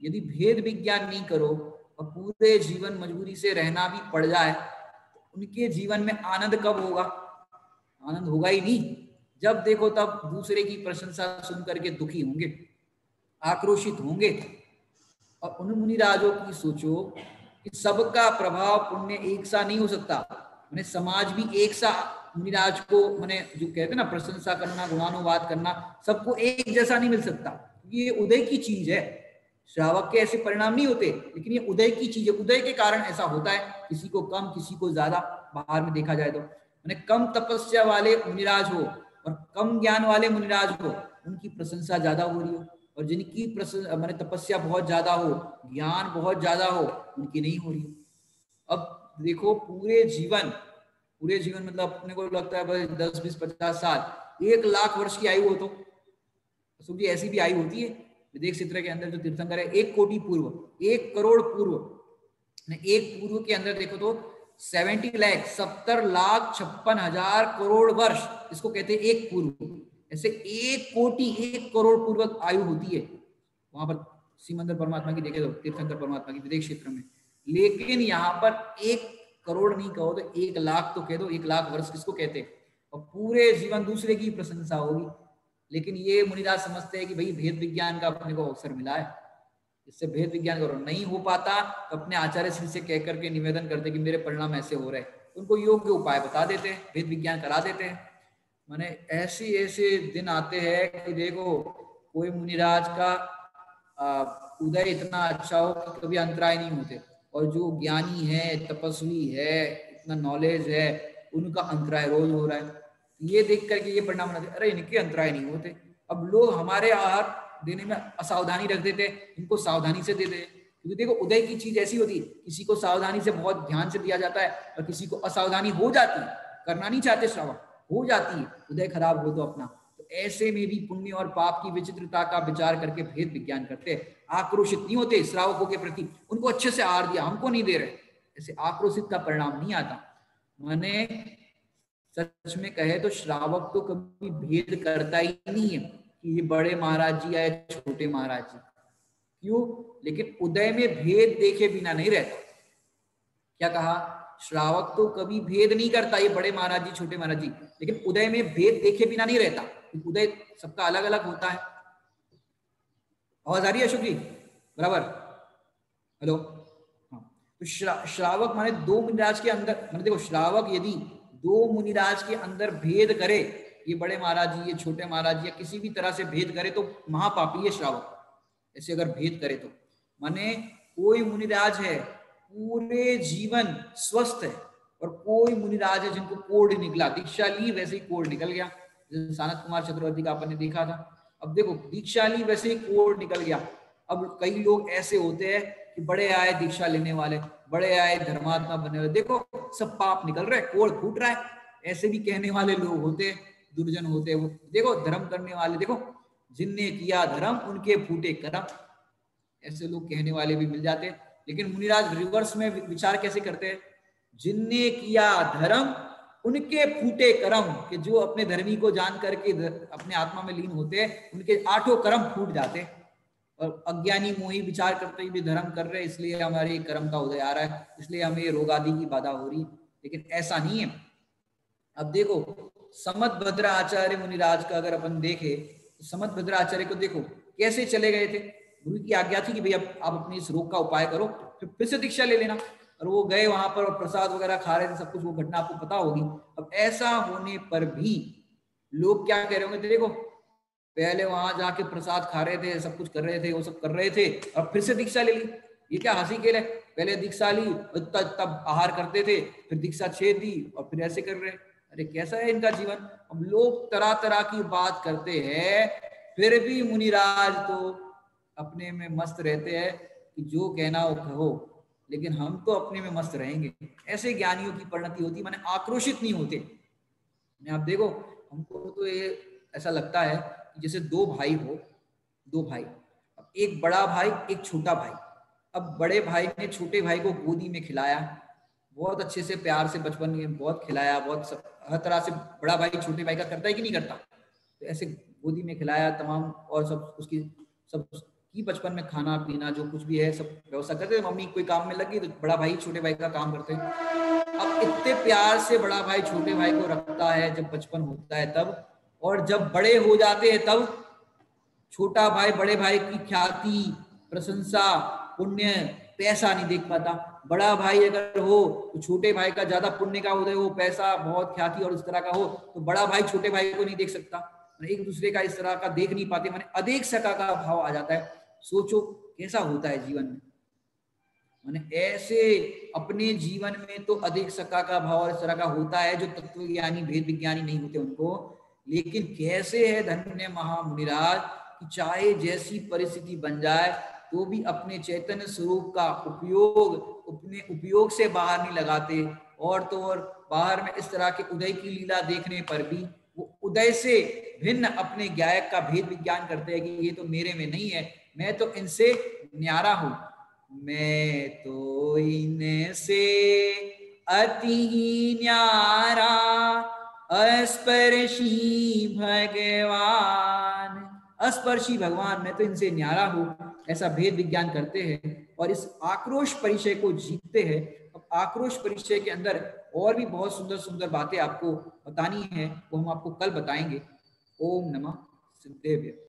यदि भेद विज्ञान नहीं करो और पूरे जीवन मजबूरी से रहना भी पड़ जाए तो उनके जीवन में आनंद कब होगा, आनंद होगा ही नहीं। जब देखो तब दूसरे की प्रशंसा सुन करके दुखी होंगे, आक्रोशित होंगे। और उन मुनिराजों की सोचो कि सबका प्रभाव पुण्य एक सा नहीं हो सकता। मैंने समाज भी एक सा मुनिराज को मैंने जो कहते ना प्रशंसा करना, गुणानुवाद करना, सबको एक जैसा नहीं मिल सकता। ये उदय की चीज है, श्रावक के ऐसे परिणाम नहीं होते, लेकिन ये उदय की चीज है। उदय के कारण ऐसा होता है, किसी को कम किसी को ज्यादा। बाहर में देखा जाए तो मैंने कम तपस्या वाले मुनिराज हो और कम ज्ञान वाले मुनिराज हो, उनकी प्रशंसा ज्यादा हो रही हो, और जिनकी मैंने तपस्या बहुत ज्यादा हो, ज्ञान बहुत ज्यादा हो, उनकी नहीं हो रही हो। अब देखो पूरे जीवन मतलब अपने को लगता है बस 10 20 50 साल, 1 लाख वर्ष की आयु हो तो सुख जी ऐसी भी आयु होती है। विदेश क्षेत्र के अंदर जो तीर्थंकर है 1 कोटि पूर्व, 1 करोड़ पूर्व, 1 पूर्व के अंदर देखो तो 70 लाख 70,56,000 करोड़ वर्ष, इसको कहते हैं 1 पूर्व। ऐसे 1 कोटि 1 करोड़ पूर्व आयु होती है वहां पर सिमंदर परमात्मा की देखे तो, तीर्थंकर परमात्मा की विदेश क्षेत्र में। लेकिन यहाँ पर 1 करोड़ नहीं कहो तो 1 लाख तो कह दो, 1 लाख वर्ष किसको कहते हैं, और पूरे जीवन दूसरे की प्रशंसा होगी। लेकिन ये मुनिराज समझते हैं कि भाई भेद विज्ञान का अपने को अवसर मिला है, इससे भेद विज्ञान करो, नहीं हो पाता तो अपने आचार्य श्री से कह करके निवेदन करते कि मेरे परिणाम ऐसे हो रहे, उनको योग्य उपाय बता देते हैं, भेद विज्ञान करा देते हैं। माने ऐसे दिन आते हैं कि देखो कोई मुनिराज का उदय इतना अच्छा हो कि कभी अंतराय नहीं होते, और जो ज्ञानी है, तपस्वी है, इतना नॉलेज है, उनका अंतराय रोज हो रहा है। ये देख करके ये परिणाम बनाते, अरे इनके अंतराय नहीं होते। अब लोग हमारे आहार देने में असावधानी रख देते, इनको सावधानी से देते, क्योंकि देखो उदय की चीज ऐसी होती है, किसी को सावधानी से बहुत ध्यान से दिया जाता है और किसी को असावधानी हो जाती है, करना नहीं चाहते श्रावक, हो जाती है, उदय खराब हो तो अपना। तो ऐसे में भी पुण्य और पाप की विचित्रता का विचार करके भेद विज्ञान करते हैं, आक्रोशित नहीं होते श्रावकों के प्रति, उनको अच्छे से आहार दिया, हमको नहीं दे रहे, ऐसे आक्रोशित का परिणाम नहीं आता। मैंने सच में कहे तो श्रावक तो कभी भेद करता ही नहीं है कि ये बड़े महाराज जी या छोटे महाराज जी, क्यों, लेकिन उदय में भेद देखे बिना नहीं रहता। क्या कहा, श्रावक तो कभी भेद नहीं करता, ये बड़े महाराज जी छोटे महाराज जी, लेकिन उदय में भेद देखे बिना नहीं रहता, उदय सबका अलग अलग होता है। आवाज आ रही है अशोक जी, बराबर, हेलो, हाँ। तो श्रावक माने 2 मुनिराज के अंदर, मैंने देखो श्रावक यदि 2 मुनिराज के अंदर भेद करे, ये बड़े महाराज जी, ये छोटे महाराज जी, या किसी भी तरह से भेद करे तो महापापी है श्रावक। ऐसे अगर भेद करे तो माने कोई मुनिराज है पूरे जीवन स्वस्थ है, और कोई मुनिराज है जिनको कोढ़ निकला, दीक्षा ली वैसे ही कोढ़ निकल गया, जैसे सानत कुमार चक्रवर्ती का अपन ने देखा था। अब देखो दीक्षा ली वैसे ही कोढ़ निकल गया। अब कई लोग ऐसे होते हैं कि बड़े आए दीक्षा लेने वाले, बड़े आए धर्मात्मा बनने वाले, देखो सब पाप निकल रहे, कोढ़ फूट रहा है, ऐसे भी कहने वाले लोग होते हैं। दुर्जन होते हैं वो, देखो धर्म करने वाले, देखो जिनने किया धर्म उनके फूटे करम, ऐसे लोग कहने वाले भी मिल जाते हैं। लेकिन मुनिराज रिवर्स में विचार कैसे करते हैं, जिनने किया धर्म उनके फूटे कर्म, कि जो अपने धर्मी को जान करके अपने आत्मा में लीन होते हैं उनके 8 कर्म फूट जाते हैं। और अज्ञानी मोही विचार करते ही भी धर्म कर रहे हैं, इसलिए हमारे कर्म का उदय आ रहा है, इसलिए हमें रोग आदि की बाधा हो रही, लेकिन ऐसा नहीं है। अब देखो समदभद्र आचार्य मुनिराज का अगर अपन देखें, तो समदभद्र आचार्य को देखो कैसे चले गए थे, गुरु की आज्ञा थी कि भाई अब आप अपनी इस रोग का उपाय करो, फिर से दीक्षा ले लेना, और वो गए वहां पर और प्रसाद वगैरह खा रहे थे, सब कुछ वो घटना आपको पता होगी। अब ऐसा होने पर भी लोग क्या कह रहे होंगे, देखो पहले वहां जाके प्रसाद खा रहे थे, सब कुछ कर रहे थे, वो सब कर रहे थे, और फिर से दीक्षा ले ली, ये क्या हंसी खेल है, पहले दीक्षा ली तब आहार करते थे, फिर दीक्षा छेद दी और फिर ऐसे कर रहे हैं। अरे कैसा है इनका जीवन। अब लोग तरह तरह की बात करते हैं, फिर भी मुनिराज तो अपने में मस्त रहते हैं कि जो कहना हो कहो, लेकिन हम तो अपने में मस्त रहेंगे। ऐसे ज्ञानियों की परिणति होती, माने आक्रोशित नहीं होते। आप देखो हमको तो ये ऐसा लगता है कि जैसे दो भाई हो, दो भाई, अब एक बड़ा भाई एक छोटा भाई, अब बड़े भाई ने छोटे भाई को गोदी में खिलाया, बहुत अच्छे से प्यार से बचपन में बहुत खिलाया, बहुत सब हर तरह से बड़ा भाई छोटे भाई का करता है कि नहीं करता, तो ऐसे गोदी में खिलाया तमाम, और सब उसकी सब की बचपन में खाना पीना जो कुछ भी है सब व्यवस्था करते थे। मम्मी कोई काम में लगी तो बड़ा भाई छोटे भाई का काम करते हैं। अब इतने प्यार से बड़ा भाई छोटे भाई को रखता है जब बचपन होता है तब, और जब बड़े हो जाते हैं तब छोटा भाई बड़े भाई की ख्याति, प्रशंसा, पुण्य, पैसा नहीं देख पाता। बड़ा भाई अगर हो तो छोटे भाई का ज्यादा पुण्य का उदय हो, पैसा बहुत ख्याति और इस तरह का हो, तो बड़ा भाई छोटे भाई को नहीं देख सकता, एक दूसरे का इस तरह का देख नहीं पाते, माने अदेख सका का भाव आ जाता है। सोचो कैसा होता है जीवन में, माने ऐसे अपने जीवन में तो अधिक सका का भाव इस तरह का होता है जो तत्वज्ञानी भेद विज्ञानी नहीं होते उनको, लेकिन कैसे है धन्य महामुनिराज कि चाहे जैसी परिस्थिति बन जाए तो भी अपने चैतन्य स्वरूप का उपयोग अपने उपयोग से बाहर नहीं लगाते, और तो और बाहर में इस तरह के उदय की लीला देखने पर भी वो उदय से भिन्न अपने गायक का भेद विज्ञान करते हैं कि ये तो मेरे में नहीं है, मैं तो इनसे न्यारा हूं, मैं तो इनसे अति न्यारा अस्पर्शी भगवान, अस्पर्शी भगवान, मैं तो इनसे न्यारा हूं, ऐसा भेद विज्ञान करते हैं और इस आक्रोश परिचय को जीतते हैं। अब आक्रोश परिचय के अंदर और भी बहुत सुंदर सुंदर बातें आपको बतानी है, वो हम आपको कल बताएंगे। ओम नमः सिद्धेभ्य।